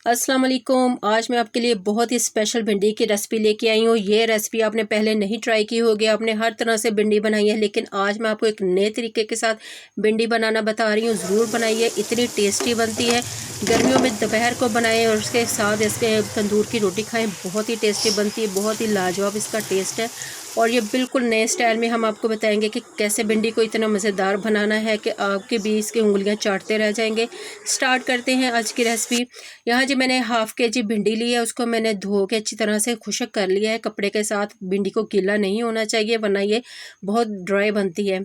अस्सलाम वालेकुम। आज मैं आपके लिए बहुत ही स्पेशल भिंडी की रेसिपी लेके आई हूँ। ये रेसिपी आपने पहले नहीं ट्राई की होगी, आपने हर तरह से भिंडी बनाई है, लेकिन आज मैं आपको एक नए तरीके के साथ भिंडी बनाना बता रही हूँ। ज़रूर बनाइए, इतनी टेस्टी बनती है। गर्मियों में दोपहर को बनाएं और उसके साथ इसके तंदूर की रोटी खाएं, बहुत ही टेस्टी बनती है, बहुत ही लाजवाब इसका टेस्ट है। और ये बिल्कुल नए स्टाइल में हम आपको बताएंगे कि कैसे भिंडी को इतना मज़ेदार बनाना है कि आपके भी इसकी उंगलियां चाटते रह जाएंगे। स्टार्ट करते हैं आज की रेसिपी। यहाँ जी मैंने हाफ़ के जी भिंडी ली है, उसको मैंने धो के अच्छी तरह से खुश्क कर लिया है कपड़े के साथ। भिंडी को गीला नहीं होना चाहिए वरना ये बहुत ड्राई बनती है।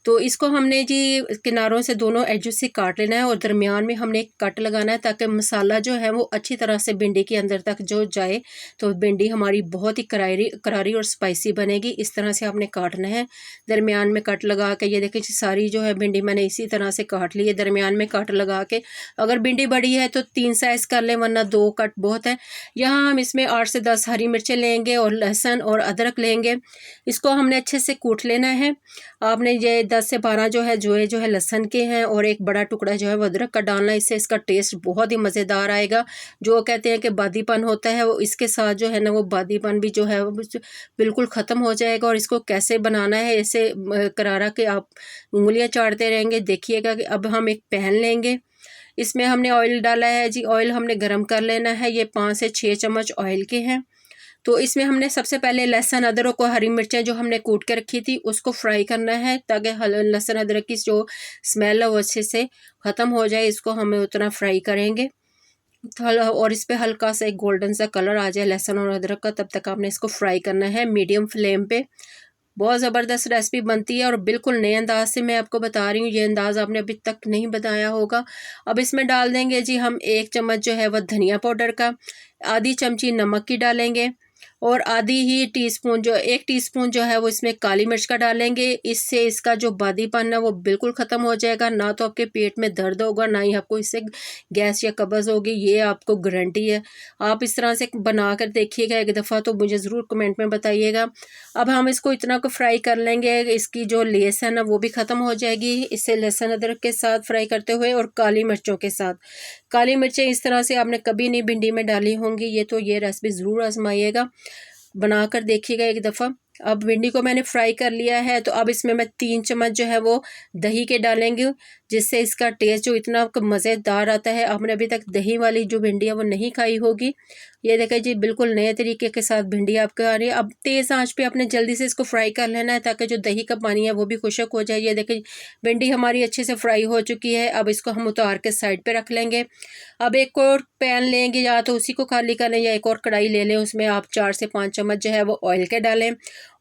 तो इसको हमने जी किनारों से दोनों एजों से काट लेना है और दरमियान में हमने एक कट लगाना है ताकि मसाला जो है वो अच्छी तरह से भिंडी के अंदर तक जो जाए, तो भिंडी हमारी बहुत ही करारी और स्पाइसी बनेगी। इस तरह से आपने काटना है दरमियान में कट लगा के। ये देखिए सारी जो है भिंडी मैंने इसी तरह से काट ली है दरमियान में कट लगा के। अगर भिंडी बड़ी है तो 3 साइज़ कर लें वरना 2 कट बहुत है। यहाँ हम इसमें 8 से 10 हरी मिर्चें लेंगे और लहसुन और अदरक लेंगे। इसको हमने अच्छे से कूट लेना है। आपने ये 10 से 12 जो है लहसुन के हैं और एक बड़ा टुकड़ा जो है वो अदरक का डालना है। इससे इसका टेस्ट बहुत ही मज़ेदार आएगा। जो कहते हैं कि बादीपन होता है वो इसके साथ जो है ना वो बादीपन भी जो है वो बिल्कुल ख़त्म हो जाएगा। और इसको कैसे बनाना है, ऐसे करारा के आप उंगलियां चाटते रहेंगे। देखिएगा कि अब हम एक पैन लेंगे, इसमें हमने ऑयल डाला है जी। ऑयल हमने गरम कर लेना है। ये 5 से 6 चम्मच ऑयल के हैं। तो इसमें हमने सबसे पहले लहसुन अदरक और हरी मिर्चें जो हमने कूट के रखी थी उसको फ्राई करना है ताकि लहसुन अदरक की जो स्मेल है वो अच्छे से ख़त्म हो जाए। इसको हमें उतना फ्राई करेंगे और इस पर हल्का सा एक गोल्डन सा कलर आ जाए लहसुन और अदरक का, तब तक आपने इसको फ्राई करना है मीडियम फ्लेम पे। बहुत ज़बरदस्त रेसिपी बनती है और बिल्कुल नए अंदाज से मैं आपको बता रही हूँ। ये अंदाज़ आपने अभी तक नहीं बताया होगा। अब इसमें डाल देंगे जी हम 1 चम्मच जो है वह धनिया पाउडर का, आधी चमची नमक की डालेंगे और आधी ही टीस्पून 1 टीस्पून जो है वो इसमें काली मिर्च का डालेंगे। इससे इसका जो बादीपन है वो बिल्कुल ख़त्म हो जाएगा। ना तो आपके पेट में दर्द होगा, ना ही आपको इससे गैस या कब्ज़ होगी, ये आपको गारंटी है। आप इस तरह से बना कर देखिएगा एक दफ़ा, तो मुझे ज़रूर कमेंट में बताइएगा। अब हम इसको इतना को फ्राई कर लेंगे, इसकी जो लेस है ना वो भी ख़त्म हो जाएगी इससे लहसुन अदरक के साथ फ्राई करते हुए और काली मिर्चों के साथ। काली मिर्चें इस तरह से आपने कभी नहीं भिंडी में डाली होंगी, ये रेसिपी ज़रूर आजमाइएगा, बनाकर देखिएगा एक दफ़ा। अब भिंडी को मैंने फ्राई कर लिया है, तो अब इसमें मैं 3 चम्मच जो है वो दही के डालेंगे, जिससे इसका टेस्ट जो इतना मज़ेदार आता है। आपने अभी तक दही वाली जो भिंडी है वो नहीं खाई होगी। ये देखिए जी बिल्कुल नए तरीके के साथ भिंडी आपको आ रही है। अब तेज़ आंच पे आपने जल्दी से इसको फ्राई कर लेना है ताकि जो दही का पानी है वो भी खुश्क हो जाए। ये देखिए भिंडी हमारी अच्छे से फ्राई हो चुकी है। अब इसको हम उतार के साइड पे रख लेंगे। अब एक और पैन लेंगे, या तो उसी को खाली कर लें या एक और कढ़ाई ले लें, उसमें आप 4 से 5 चम्मच जो है वो ऑयल के डालें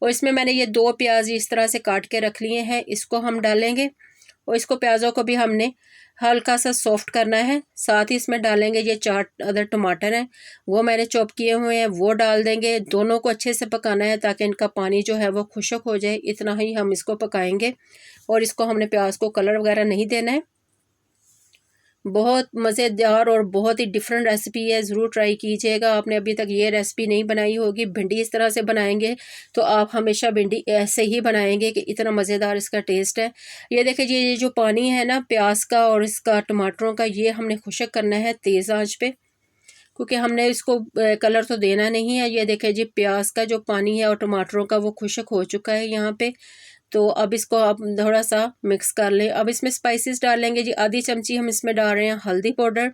और इसमें मैंने ये 2 प्याज इस तरह से काट के रख लिए हैं, इसको हम डालेंगे और इसको प्याज़ों को भी हमने हल्का सा सॉफ्ट करना है। साथ ही इसमें डालेंगे ये 4 अदर टमाटर हैं, वो मैंने चॉप किए हुए हैं, वो डाल देंगे। दोनों को अच्छे से पकाना है ताकि इनका पानी जो है वो खुश्क हो जाए। इतना ही हम इसको पकाएंगे और इसको हमने प्याज को कलर वगैरह नहीं देना है। बहुत मज़ेदार और बहुत ही डिफरेंट रेसिपी है, ज़रूर ट्राई कीजिएगा। आपने अभी तक ये रेसिपी नहीं बनाई होगी। भिंडी इस तरह से बनाएंगे तो आप हमेशा भिंडी ऐसे ही बनाएंगे कि इतना मज़ेदार इसका टेस्ट है। ये देखिए ये जो पानी है ना प्याज का और इसका टमाटरों का, ये हमने खुश्क करना है तेज़ आंच पे, क्योंकि हमने इसको कलर तो देना नहीं है। ये देखिए जी प्याज का जो पानी है और टमाटरों का वो खुश्क हो चुका है यहाँ पे। तो अब इसको आप थोड़ा सा मिक्स कर लें। अब इसमें स्पाइसेस डालेंगे जी। आधी चमची हम इसमें डाल रहे हैं हल्दी पाउडर,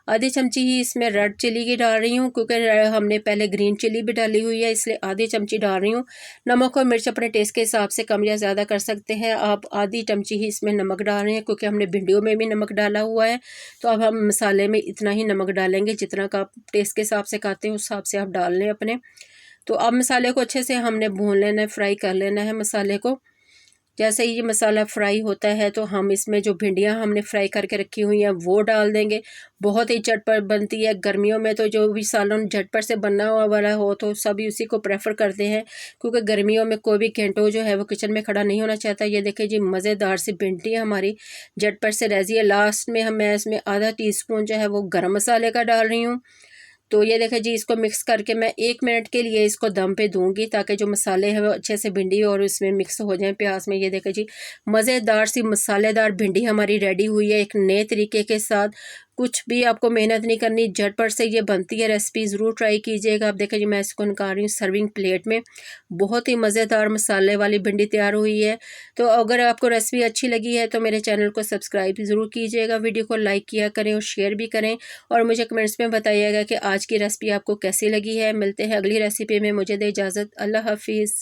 आधी चमची ही इसमें रेड चिली की डाल रही हूँ, क्योंकि हमने पहले ग्रीन चिली भी डाली हुई है, इसलिए आधी चमची डाल रही हूँ। नमक और मिर्च अपने टेस्ट के हिसाब से कम या ज़्यादा कर सकते हैं। आप आधी चमची ही इसमें नमक डाल रहे हैं, क्योंकि हमने भिंडियों में भी नमक डाला हुआ है। तो अब हम मसाले में इतना ही नमक डालेंगे जितना का आप टेस्ट के हिसाब से खाते हैं, उस हिसाब से आप डाल लें अपने। तो अब मसाले को अच्छे से हमने भून लेना है, फ्राई कर लेना है मसाले को। जैसे ही ये मसाला फ्राई होता है तो हम इसमें जो भिंडियाँ हमने फ्राई करके रखी हुई हैं वो डाल देंगे। बहुत ही झटपट बनती है। गर्मियों में तो जो भी सालन झटपट से बनना वाला हो तो सभी उसी को प्रेफर करते हैं, क्योंकि गर्मियों में कोई भी घंटों जो है वो किचन में खड़ा नहीं होना चाहता। ये देखिए जी मज़ेदार सी भिंडी हमारी झटपट से रह है। लास्ट में मैं इसमें आधा टीस्पून जो है वो गरम मसाले का डाल रही हूँ। तो ये देखें जी इसको मिक्स करके मैं 1 मिनट के लिए इसको दम पे दूंगी ताकि जो मसाले हैं वो अच्छे से भिंडी और इसमें मिक्स हो जाएं प्याज में। ये देखें जी मज़ेदार सी मसालेदार भिंडी हमारी रेडी हुई है एक नए तरीके के साथ। कुछ भी आपको मेहनत नहीं करनी, झटपट से ये बनती है रेसिपी, ज़रूर ट्राई कीजिएगा। आप देखें जी मैं इसको निकाल रही हूँ सर्विंग प्लेट में। बहुत ही मज़ेदार मसाले वाली भिंडी तैयार हुई है। तो अगर आपको रेसिपी अच्छी लगी है तो मेरे चैनल को सब्सक्राइब ज़रूर कीजिएगा, वीडियो को लाइक किया करें और शेयर भी करें, और मुझे कमेंट्स में बताइएगा कि आज की रेसिपी आपको कैसी लगी है। मिलते हैं अगली रेसिपी में, मुझे दे इजाज़त, अल्लाह हाफिज़।